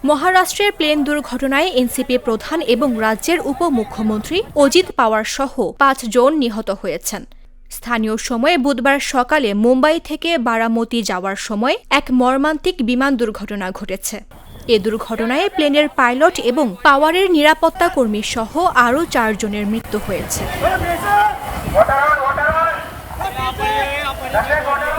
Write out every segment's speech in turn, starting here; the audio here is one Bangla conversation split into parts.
মহারাষ্ট্রের প্লেন দুর্ঘটনায় এনসিপি প্রধান এবং রাজ্যের উপমুখ্যমন্ত্রী অজিত পাওয়ার সহ ৫ জন নিহত হয়েছেন। স্থানীয় সময়ে বুধবার সকালে মুম্বাই থেকে বারামতি যাওয়ার সময় এক মর্মান্তিক বিমান দুর্ঘটনা ঘটেছে। এ দুর্ঘটনায় প্লেনের পাইলট এবং পাওয়ারের নিরাপত্তা কর্মী সহ আরও ৪ জনের মৃত্যু হয়েছে।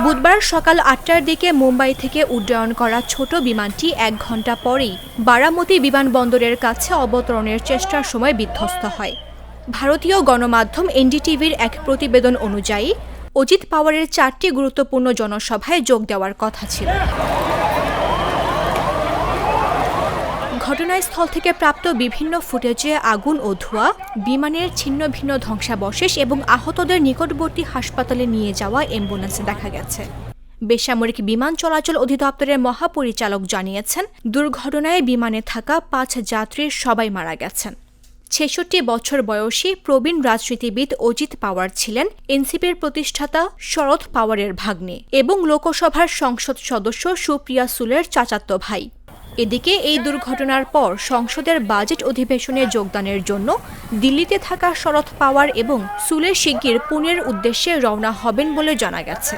বুধবার সকাল ৮টার দিকে মুম্বাই থেকে উড্ডয়ন করা ছোট বিমানটি ১ ঘণ্টা পরেই বারামতি বিমানবন্দরের কাছে অবতরণের চেষ্টার সময় বিধ্বস্ত হয়। ভারতীয় গণমাধ্যম এনডিটিভির এক প্রতিবেদন অনুযায়ী অজিত পাওয়ারের ৪টি গুরুত্বপূর্ণ জনসভায় যোগ দেওয়ার কথা ছিল। ঘটনাস্থল থেকে প্রাপ্ত বিভিন্ন ফুটেজে আগুন ও ধোঁয়া, বিমানের ছিন্ন ভিন্ন ধ্বংসাবশেষ এবং আহতদের নিকটবর্তী হাসপাতালে নিয়ে যাওয়া অ্যাম্বুলেন্সে দেখা গেছে। বেসামরিক বিমান চলাচল অধিদপ্তরের মহাপরিচালক জানিয়েছেন, দুর্ঘটনায় বিমানে থাকা ৫ যাত্রীর সবাই মারা গেছেন। ৬৬ বছর বয়সী প্রবীণ রাজনীতিবিদ অজিত পাওয়ার ছিলেন এনসিপির প্রতিষ্ঠাতা শরদ পাওয়ারের ভাগ্নে এবং লোকসভার সংসদ সদস্য সুপ্রিয়া সুলের চাচাতো ভাই। এদিকে এই দুর্ঘটনার পর সংসদের বাজেট অধিবেশনে যোগদানের জন্য দিল্লিতে থাকা শরদ পাওয়ার এবং সুলে শিগগির পুনের উদ্দেশ্যে রওনা হবেন বলে জানা গেছে।